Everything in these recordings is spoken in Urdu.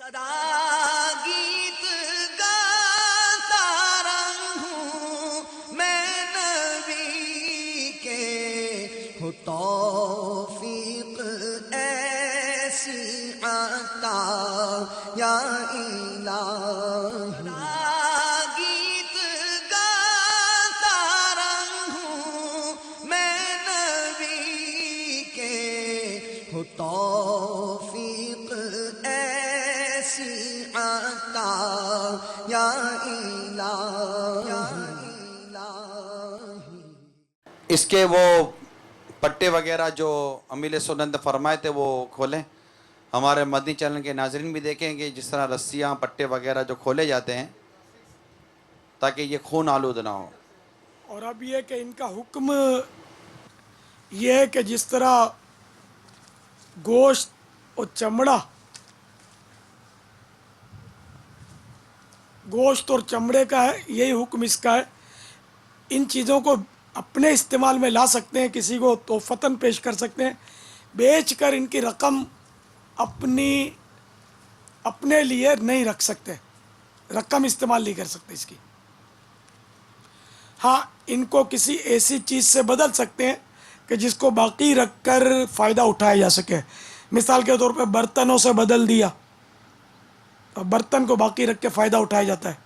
گیت گاتا رہوں میں نبی کے، ہو توفیق ایسی عطا یا الہی۔ گیت گاتا رہوں میں نبی کے، ہو توفیق ایسی عطا یا الہی۔ اس کے وہ پٹے وغیرہ جو امیل سنت نے فرمائے تھے وہ کھولیں، ہمارے مدنی چینل کے ناظرین بھی دیکھیں گے جس طرح رسیاں پٹے وغیرہ جو کھولے جاتے ہیں تاکہ یہ خون آلود نہ ہو۔ اور اب یہ کہ ان کا حکم یہ ہے کہ جس طرح گوشت اور چمڑا، گوشت اور چمڑے کا ہے، یہی حکم اس کا ہے۔ ان چیزوں کو اپنے استعمال میں لا سکتے ہیں، کسی کو تحفتاً پیش کر سکتے ہیں، بیچ کر ان کی رقم اپنے لیے نہیں رکھ سکتے، رقم استعمال نہیں کر سکتے اس کی۔ ہاں ان کو کسی ایسی چیز سے بدل سکتے ہیں کہ جس کو باقی رکھ کر فائدہ اٹھایا جا سکے۔ مثال کے طور پہ برتنوں سے بدل دیا، برتن کو باقی رکھ کے فائدہ اٹھایا جاتا ہے۔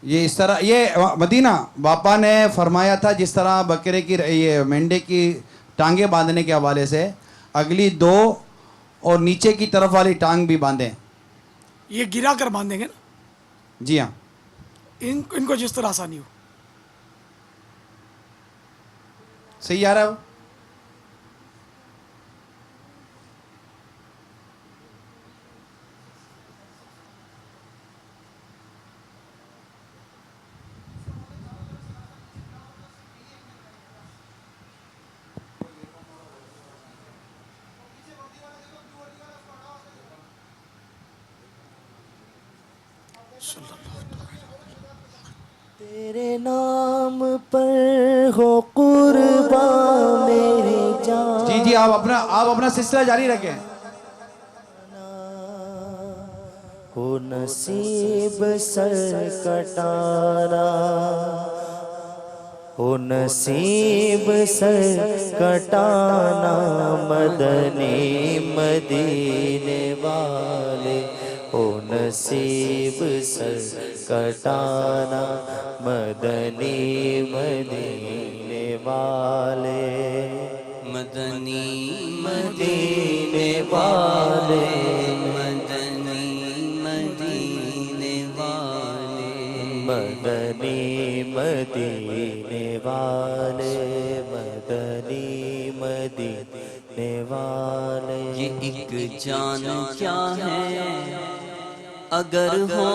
یہ اس طرح، یہ مدینہ باپا نے فرمایا تھا جس طرح بکرے کی یہ مینڈے کی ٹانگیں باندھنے کے حوالے سے اگلی دو اور نیچے کی طرف والی ٹانگ بھی باندھیں۔ یہ گرا کر باندھیں گے نا، جی ہاں، ان کو جس طرح آسانی ہو۔ صحیح آ رہا ہے وہ؟ تیرے نام پر ہو قربان میری جان، جی جی، آپ اپنا سلسلہ جاری رکھیں۔ ہو نصیب سر کٹانا، ہو نصیب سر کٹانا مدنی مدینے والے، ہو نصیب سر کٹانا مدنی مدینے والے، مدنی مدینے والے، مدنی مدینے والے، مدنی مدینے والے، مدنی مدینے والے۔ یہ ایک جان کیا ہے اگر ہو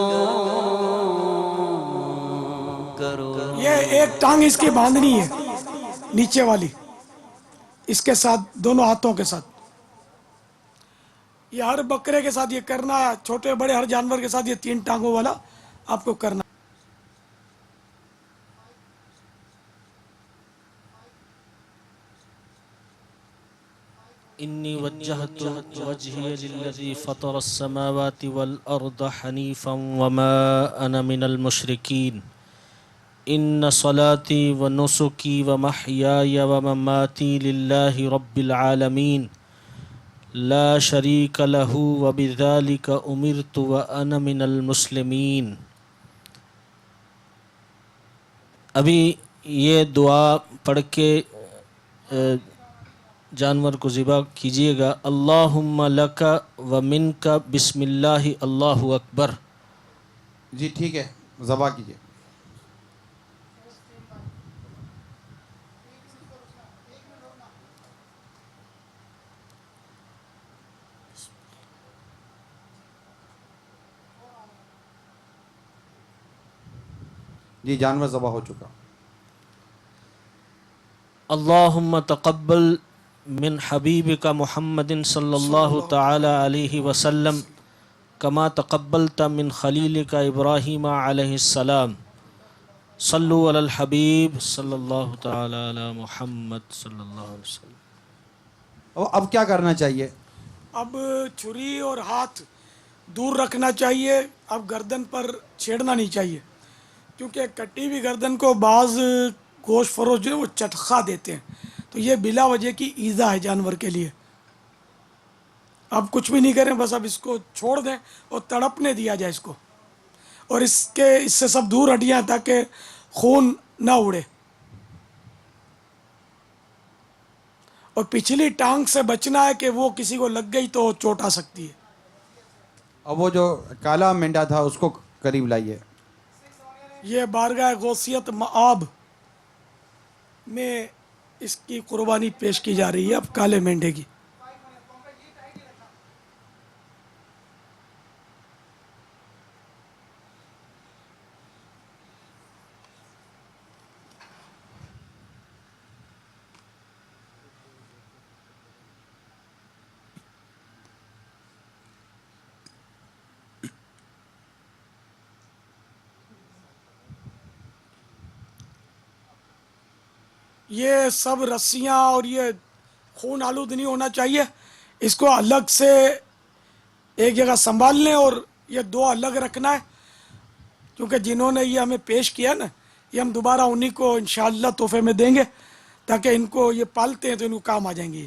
کرو، یہ ایک ٹانگ اس کی باندھنی ہے نیچے والی، اس کے ساتھ دونوں ہاتھوں کے ساتھ۔ یہ ہر بکرے کے ساتھ یہ کرنا ہے، چھوٹے بڑے ہر جانور کے ساتھ یہ 3 ٹانگوں والا آپ کو کرنا ہے۔ إني وجهت وجهي للذي فطر السماوات والأرض حنيفا وما أنا من المشركين إن صلاتي ونسكي ومحياي ومماتي لله رب العالمين لا شريك له وبذلك أمرت وأنا من المسلمين۔ ابھی یہ دعا پڑھ کے جانور کو ذبح کیجیے گا. اللہم لک و منک بسم اللہ اللہ اکبر. جی ٹھیک ہے، ذبح کیجیے. جی جانور ذبح ہو چکا. اللہم تقبل من حبیبک محمد صلی اللہ تعالی علیہ وسلم کما تقبلت من خلیلک ابراہیم علیہ السلام. صلو علی الحبیب صلی اللہ تعالی علی محمد صلی اللہ علیہ وسلم. اب کیا کرنا چاہیے؟ اب چھری اور ہاتھ دور رکھنا چاہیے. اب گردن پر چھیڑنا نہیں چاہیے، کیونکہ کٹی ہوئی گردن کو بعض گوشت فروش جو ہے وہ چٹخا دیتے ہیں، تو یہ بلا وجہ کی ایذا ہے جانور کے لیے. اب کچھ بھی نہیں کریں، بس اب اس کو چھوڑ دیں اور تڑپنے دیا جائے اس کو، اور اس سے سب دور ہٹ جائیں تاکہ خون نہ اڑے. اور پچھلی ٹانگ سے بچنا ہے کہ وہ کسی کو لگ گئی تو چوٹ آ سکتی ہے. اب وہ جو کالا مینڈا تھا اس کو قریب لائیے. یہ بارگاہ غوثیت مآب میں اس کی قربانی پیش کی جا رہی ہے اب کالے مینڈے کی. یہ سب رسیاں اور یہ خون آلود نہیں ہونا چاہیے. اس کو الگ سے ایک جگہ سنبھال لیں اور یہ دو الگ رکھنا ہے، کیونکہ جنہوں نے یہ ہمیں پیش کیا نا، یہ ہم دوبارہ انہی کو انشاءاللہ تحفے میں دیں گے، تاکہ ان کو یہ پالتے ہیں تو ان کو کام آ جائیں گے.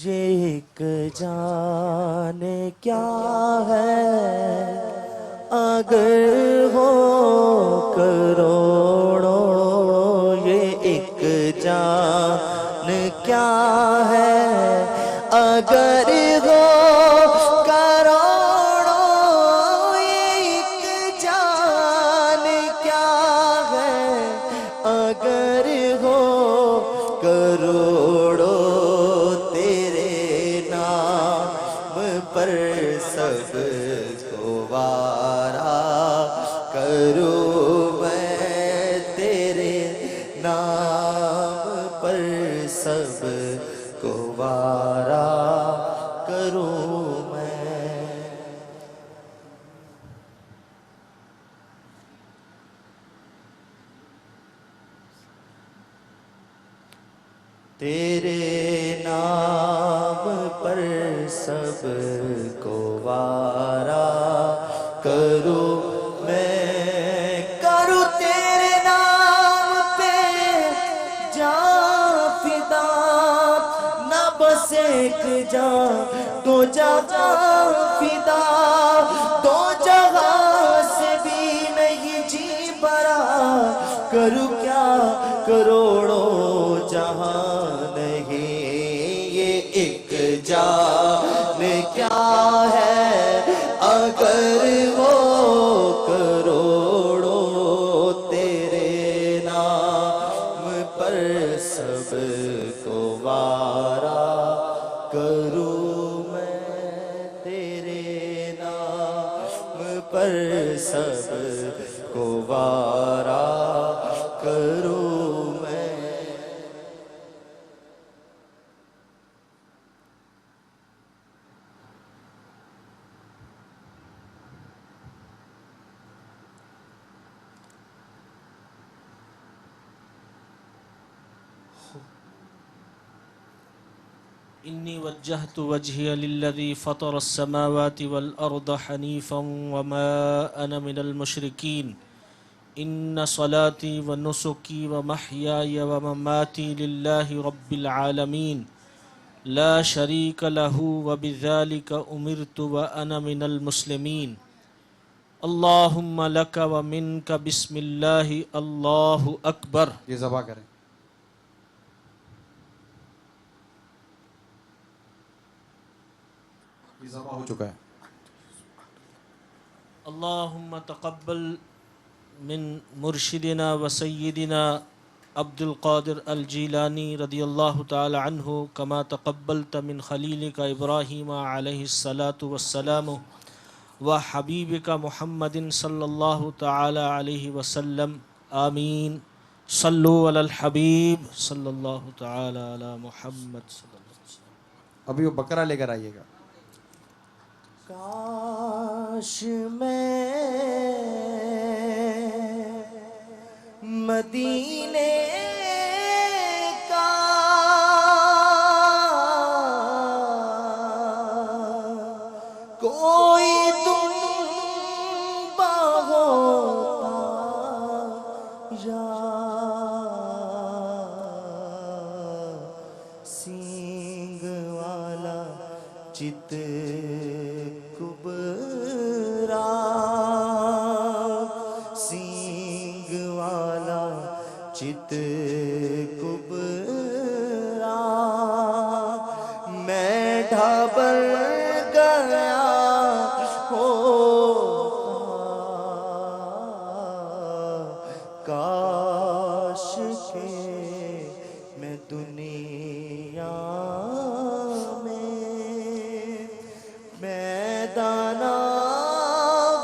یہ ایک جان کیا ہے اگر ہو کروڑوں، یہ ایک جان کیا ہے اگر ہو کروڑوں، یہ ایک جان کیا ہے اگر ہو کروڑوں، تیرے نام پر سب کو وارا کروں میں، تیرے نام پر سب کو وارا کروں میں. تیرے نام پر سب کو وارا کروں میں، کروں تیرے نام پہ جان فدا، نہ بس ایک جان دو جہاں فدا، دو جہاں سے بھی نہیں جی بھرا، کروں کیا کروڑوں جہاں نہیں، یہ ایک جان کیا ہے اگر وہ کروڑوں، تیرے نام پر سب کو وارا کروں میں، تیرے نام پر سب کو وارا کروں میں. انی وجہت وجہی للذی فطر السماوات والارض حنیفا وما انا من المشرکین. ان صلاتی ونسکی ومحیای ومماتی للہ رب العالمین لا شریک لہ وبذلک امرت وانا من المسلمین. اللہم لک و منک بسم اللہ اللہ اکبر. یہ ذبح کریں. یہ ذبح ہو چکا ہے. اللہم تقبل من مرشدنا و سیدنا عبد القادر الجیلانی رضی اللہ تعالی عنہ کما تقبلت من خلیلک ابراہیم علیہ الصلاۃ والسلام و حبیبک محمد صلی اللہ تعالی علیہ وسلم. آمین. صلو علی الحبیب صلی اللہ تعالی علی محمد صلی اللہ علیہ وسلم. ابھی وہ بکرا لے کر آئیے گا. کاش میں مدینے کا کوئی دنبا ہوتا یا سینگ والا چت کبرا سینگ والا چت کبرا میں ڈھابر گیا کاش کے میں دنیا میں میدانہ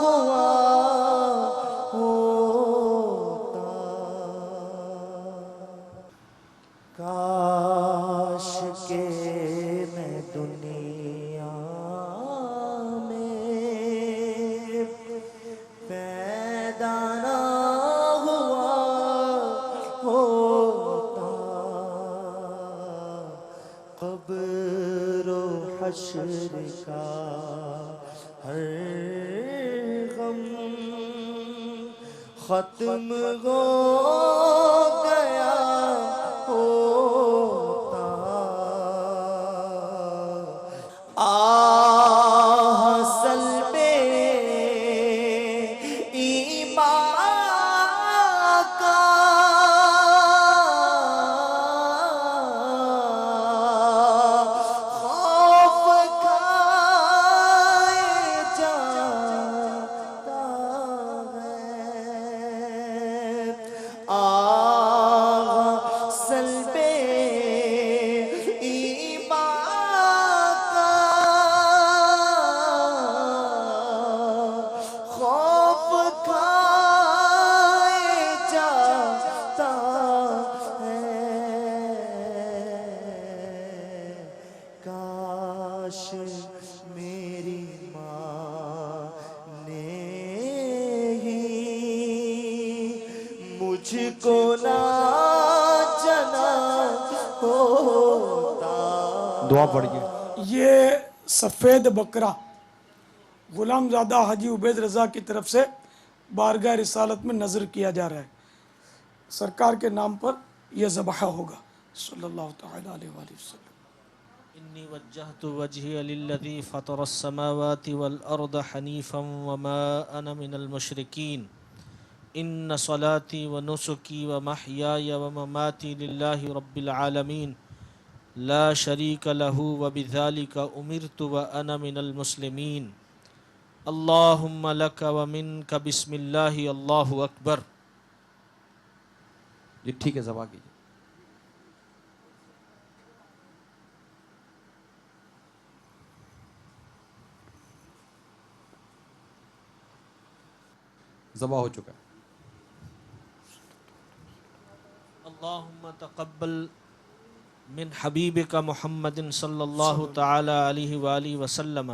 ہوا ہوتا کاش کے میں دنیا میں میدانہ ہوا ہوتا قبر و حشر کا ہر غم ختم ہو گیا ہوتا آہ سلب ایمان کا خوف کھائے جاتا ہے آہ سلب ایمان کا خوف کھائے جاتا ہے کاش میری ماں نے ہی مجھ کو نہ جنا ہوتا دعا پڑھیے. یہ سفید بکرا غلام زادہ حاجی عبید رضا کی طرف سے بارگاہ رسالت میں نظر کیا جا رہا ہے. سرکار کے نام پر یہ ذبح ہوگا صلی اللہ تعالی علیہ وآلہ وسلم. انی وجہت وجہی للذی فطر السماوات والارض حنیفا وما انا من المشرکین ان صلاتی ونسکی ومحیای ومماتی للہ رب العالمین لا شریک لہ وبذالک امرت وانا من المسلمین. اللہم لک ومنک بسم اللہ اللہ اکبر. جی ٹھیک ہے ذبح کیجیے. ذبح ہو چکا ہے. اللہم تقبل من حبیبک محمد صلی اللہ تعالی علیہ وآلہ وسلم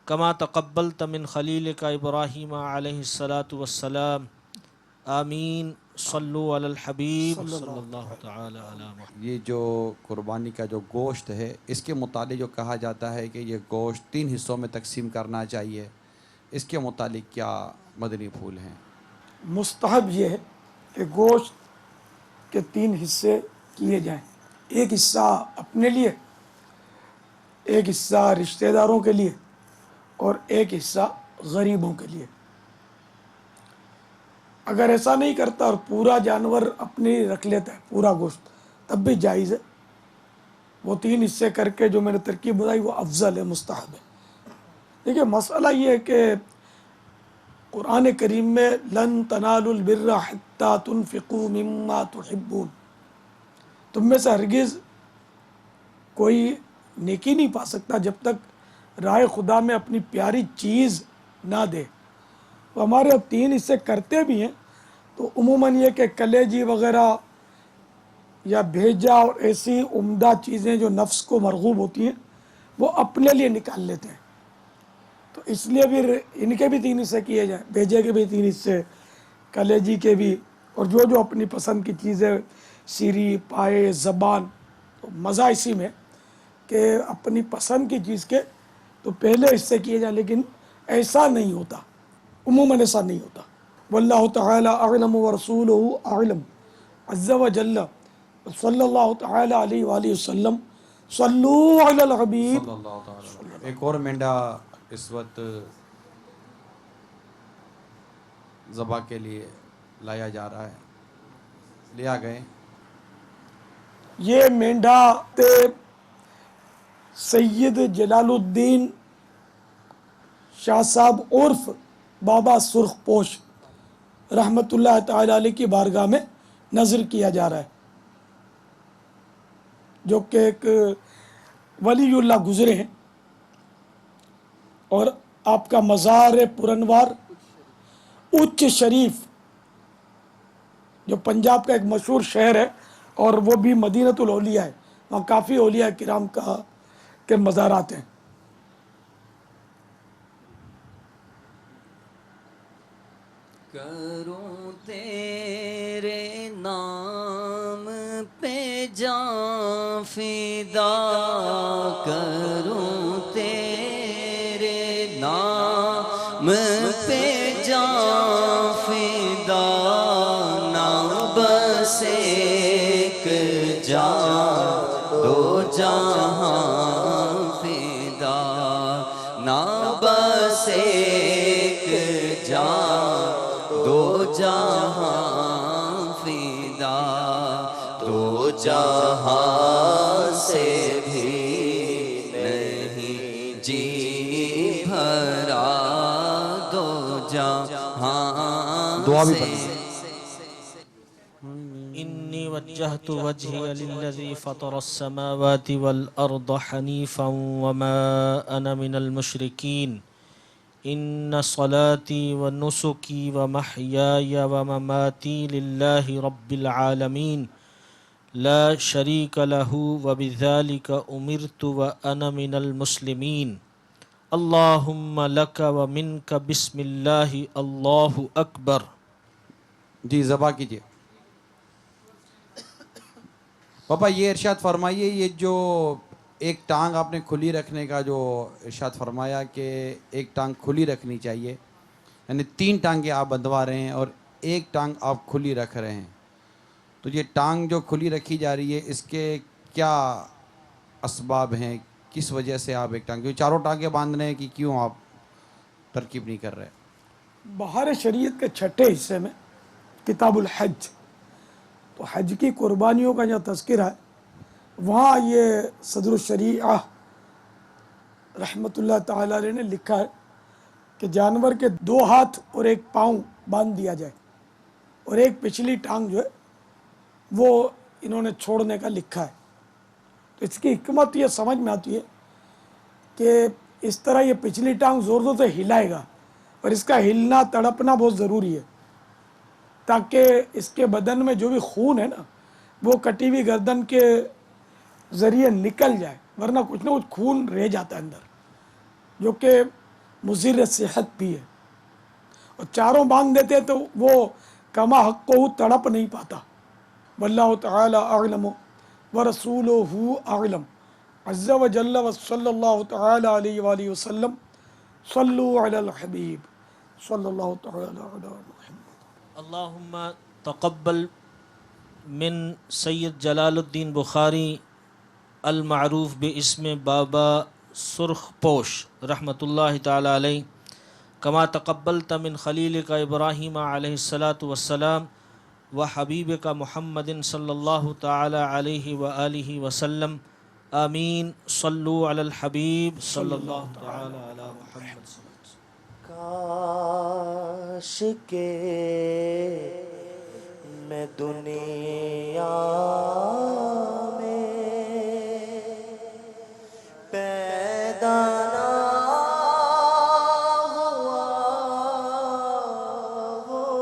کما تقبلت من خلیلک ابراہیم علیہ الصلاۃ والسلام. آمین. صلو علی الحبیب صلی اللہ تعالی علی محمد. یہ جو قربانی کا جو گوشت ہے اس کے متعلق جو کہا جاتا ہے کہ یہ گوشت 3 حصوں میں تقسیم کرنا چاہیے، اس کے متعلق کیا مدنی پھول ہیں؟ مستحب یہ ہے کہ گوشت کے 3 حصے کیے جائیں. ایک حصہ اپنے لیے، ایک حصہ رشتہ داروں کے لیے اور ایک حصہ غریبوں کے لیے. اگر ایسا نہیں کرتا اور پورا جانور اپنے رکھ لیتا ہے پورا گوشت تب بھی جائز ہے. وہ 3 حصے کر کے جو میں نے ترکیب بتائی وہ افضل ہے، مستحب ہے. دیکھیے مسئلہ یہ ہے کہ قرآن کریم میں لن تنالوا البر حتی تنفقوا مما تحبون، تم میں سے ہرگز کوئی نیکی نہیں پا سکتا جب تک راہ خدا میں اپنی پیاری چیز نہ دے. تو ہمارے اب 3 حصے کرتے بھی ہیں تو عموماً یہ کہ کلیجی وغیرہ یا بھیجا اور ایسی عمدہ چیزیں جو نفس کو مرغوب ہوتی ہیں وہ اپنے لیے نکال لیتے ہیں. تو اس لیے پھر ان کے بھی 3 حصے کیے جائیں، بھیجے کے بھی 3 حصے، کلیجی کے بھی، اور جو اپنی پسند کی چیزیں سیری پائے زبان. تو مزہ اسی میں کہ اپنی پسند کی چیز کے تو پہلے حصے کیے جائیں، لیکن ایسا نہیں ہوتا، عموماً ایسا نہیں ہوتا. واللہ تعالی اعلم ورسولہ اعلم عز وجل. صلی اللہ تعالی علیہ وآلہ وسلم صلو علی الحبیب. صلی اللہ تعالی وسلم. ایک اور مینڈا اس وقت ذبح کے لیے لایا جا رہا ہے، لیا گئے. یہ مینڈا سید جلال الدین شاہ صاحب عرف بابا سرخ پوش رحمۃ اللہ تعالی علیہ کی بارگاہ میں نذر کیا جا رہا ہے، جو کہ ایک ولی اللہ گزرے ہیں اور آپ کا مزار پرانوار اچ شریف جو پنجاب کا ایک مشہور شہر ہے اور وہ بھی مدینۃ الاولیاء ہے، وہاں کافی اولیاء کرام کے مزارات ہیں. کروں تیرے نام پہ جاں فدا، کروں تیرے نام پہ جاں فدا، نہ بس ایک جاں دو جہاں فدا، نہ بس ایک جاں دو جہاں فدا، دو جہاں سے بھی نہیں جی بھرا، دو جہاں دعا بھی سے. پڑھیں. إني وجهت وجهي للذي فطر السماوات والأرض حنيفا وما أنا من المشركين إن صلاتي ونسكي ومحياي ومماتي لله رب العالمين لا شريك له وبذلك أمرت وأنا من المسلمين اللهم لك ومنك بسم الله الله أكبر. جی ذبح کیجیے. پاپا یہ ارشاد فرمائیے، یہ جو ایک ٹانگ آپ نے کھلی رکھنے کا جو ارشاد فرمایا کہ ایک ٹانگ کھلی رکھنی چاہیے، یعنی 3 ٹانگیں آپ بندھوا رہے ہیں اور ایک ٹانگ آپ کھلی رکھ رہے ہیں، تو یہ ٹانگ جو کھلی رکھی جا رہی ہے اس کے کیا اسباب ہیں؟ کس وجہ سے آپ ایک ٹانگ، کیونکہ 4 ٹانگیں باندھنے ہیں کہ کیوں آپ ترکیب نہیں کر رہے؟ بہار شریعت کے 6 حصے میں کتاب الحج، تو حج کی قربانیوں کا جو تذکرہ ہے وہاں یہ صدر الشریعہ رحمۃ اللہ تعالی علیہ نے لکھا ہے کہ جانور کے 2 ہاتھ اور 1 پاؤں باندھ دیا جائے، اور ایک پچھلی ٹانگ جو ہے وہ انہوں نے چھوڑنے کا لکھا ہے. تو اس کی حکمت یہ سمجھ میں آتی ہے کہ اس طرح یہ پچھلی ٹانگ زور زور سے ہلائے گا، اور اس کا ہلنا تڑپنا بہت ضروری ہے تاکہ اس کے بدن میں جو بھی خون ہے نا وہ کٹی ہوئی گردن کے ذریعے نکل جائے، ورنہ کچھ نہ کچھ خون رہ جاتا ہے اندر جو کہ مضر صحت بھی ہے. اور 4 باندھ دیتے تو وہ کما حق کو تڑپ نہیں پاتا. واللہ تعالی اعلم ورسولہ اعلم عز وجل وصلی اللہ تعالی علیہ وآلہ وسلم. صلو علی الحبیب صلی اللہ تعالی علی محمد. اللہم تقبل من سید جلال الدین بخاری المعروف باسم بابا سرخ پوش رحمۃ اللہ تعالی علیہ كما تقبلت من خليلك إبراهيم عليه الصلاة والسلام وحبيبك محمد صلى الله تعالى عليه وآله وسلم آمين صلوا على الحبيب صلى الله تعالى على محمد صلى الله عليه وسلم. کاش کہ میں دنیا میں پیدا نہ ہوا ہوتا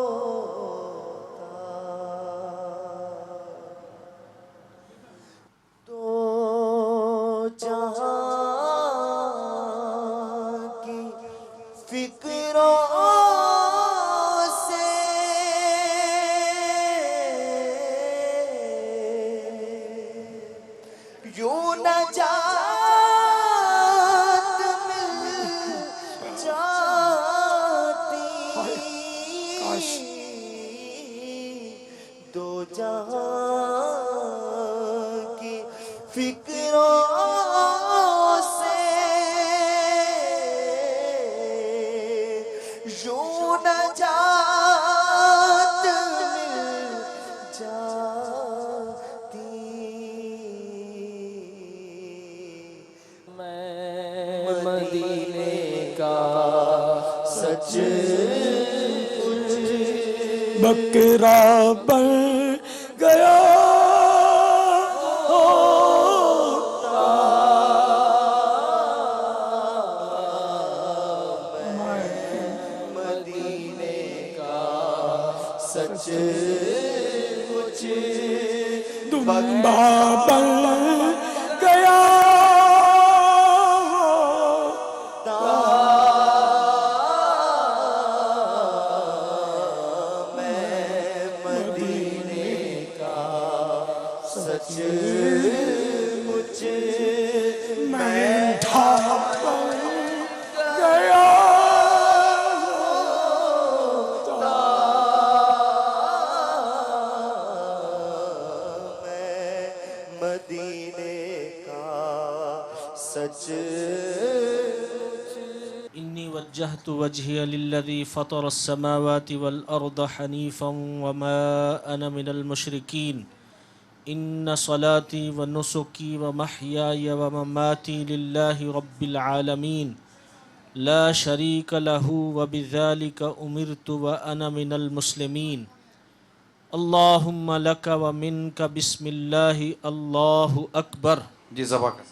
تو جہاں کی فکروں سے یوں نجات مل جاتی دو جہاں کی فکروں سے یوں نجات مل جاتی میں مدینے کا سچ بکرا بن گیا مدینے کا سچ مچ دمبا بن گیا مدینے کا سچ مچ میں ڈھاپ گیا مدینے کا سچ إني وجهت وجهي للذي فطر السماوات والأرض حنيفا وما أنا من المشركين إن صلاتي ونسكي ومحياي ومماتي لله رب العالمين لا شريك له وبذلك أمرت وأنا من المسلمين اللهم لك ومنك بسم الله الله أكبر. جی ذبح کر.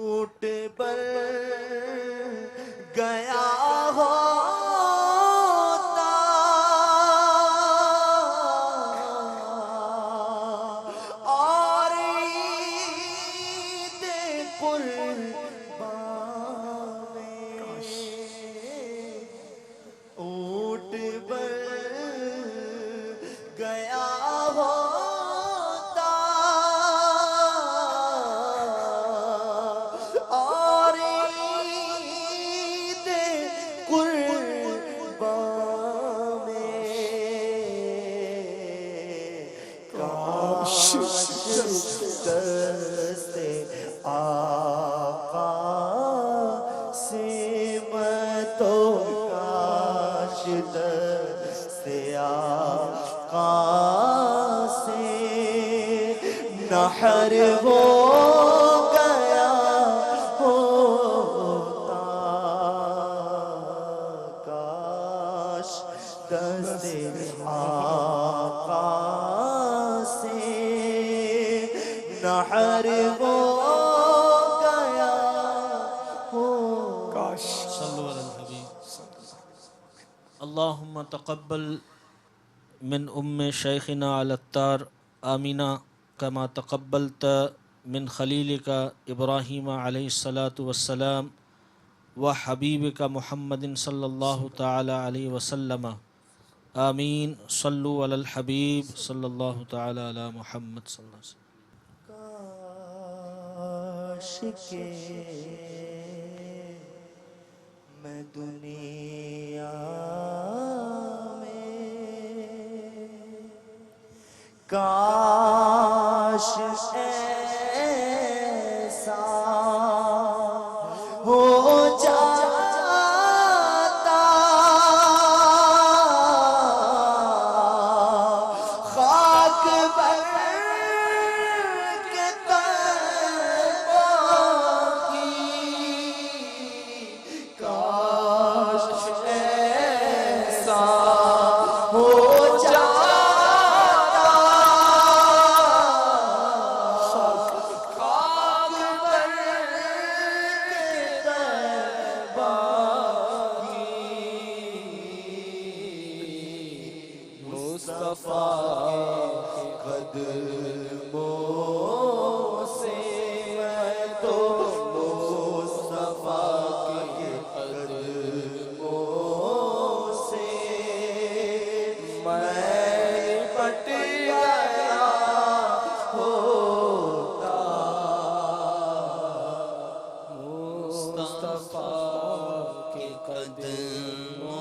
اونٹ پر گیا ہوتا اور عید قربان میں اونٹ پر گیا ہوتا اور عید قربان میں کاش دست آقا سے میں تو کاش دست آقا سے نحر ہو گیا ہوتا کاش دست آقا سے نحر ہو گیا ہوتا صلوا على الحبيب. اللهم تقبل من شيخنا على التار آمینہ كما تقبلت من خليلك إبراهيم عليه الصلاة والسلام وحبيبك محمد صلى الله تعالى عليه وسلم آمين صلوا على الحبيب صلى الله تعالى على محمد صلى الله عليه وسلم. کاش کہ میں دنیا میں کاش ایسا ہو قدموں سے میں تو مصطفیٰ کے قدموں سے میں لپٹ گیا ہوتا مصطفیٰ کے قدموں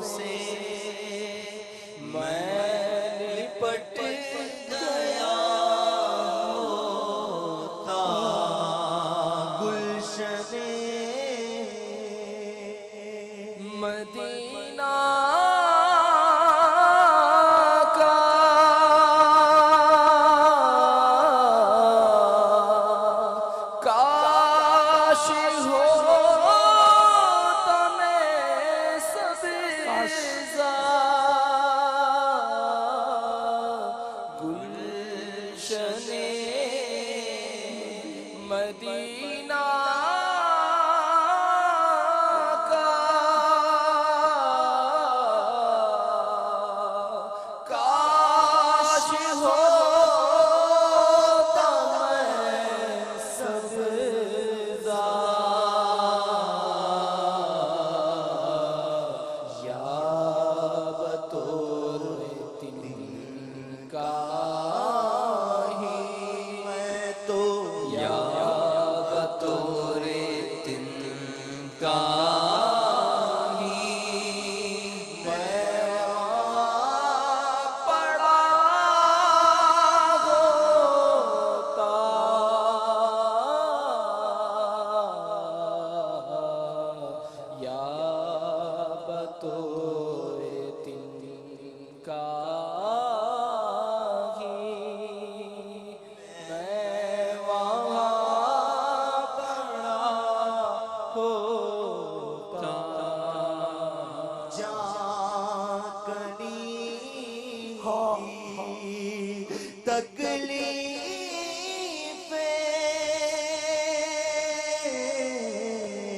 سے میں لپٹ گیا ہوتا گلشن مدینہ کاش ہوتا میں سبزہ گلشن مدینہ کا کاش ہوتا میں سبزہ یا بطور تن کا ہی میں تو یا بطور تن کا ہی میں پڑا ہوتا یا بطور تن کا ہی میں وہاں پڑا ہوتا جاکنی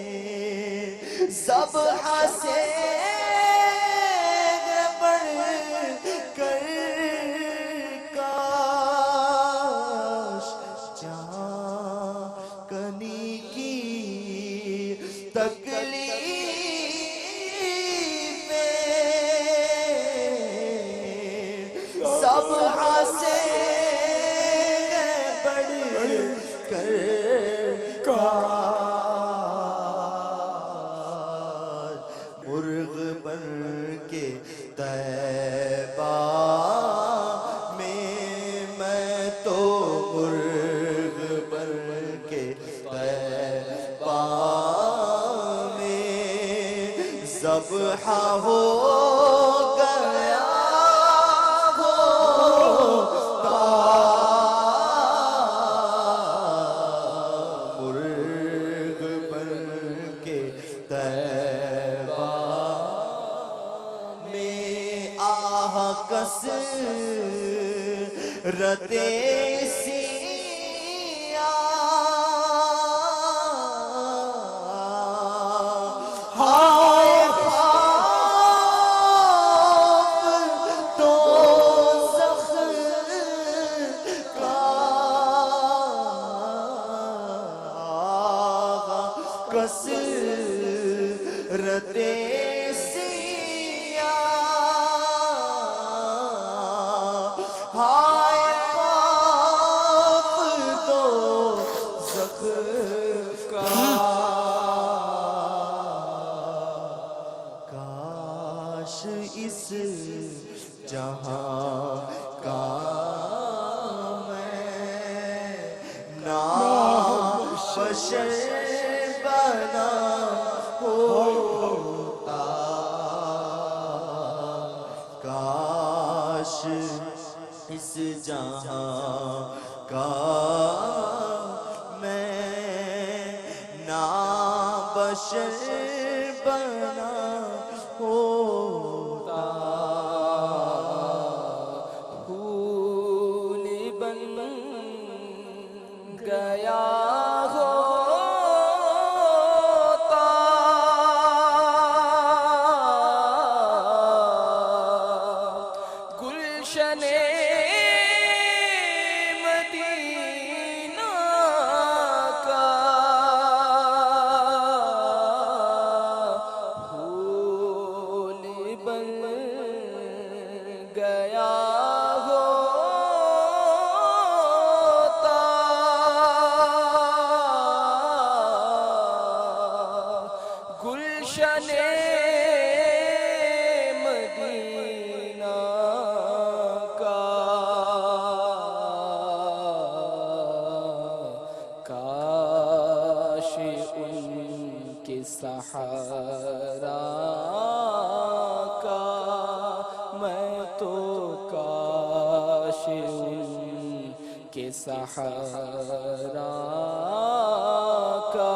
تکلیفیں ذبح سے بڑھ کر کاش جاکنی کی تکلیفیں ذبح سے بڑھ کر مرغ بن کے طیبہ میں تو مرغ بن کے طیبہ میں ذبح ہو گیا ہوتا مرغ بن کے طیبہ میں آہ کثرت سیاہ ہائے خوف دوزخ کا آہ کثرت سیاہ ہائے خوف دوزخ کا کاش اس جہاں کا میں نابشر بنا ہوتا کاش اس جہاں کا میں نابشر بنا ہوتا پھول بن گیا ہوتا گلشن گلشن مدینہ کا کاش ان کے سہارا کا میں تو کاش ان کے سہارا کا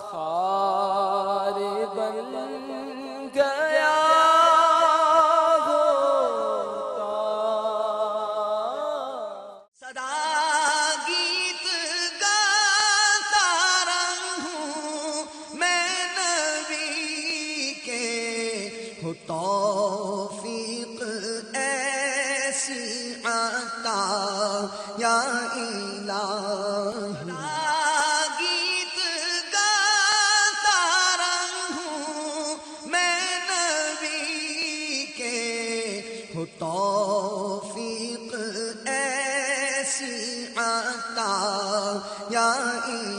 خار بن گیا ہوتا صدا گیت گاتا رہوں میں نبی کے ہو توفیق ایسی عطا یا الہی گیت گاتا رہوں میں نبی کے ہو توفیق ایسی عطا یا الہی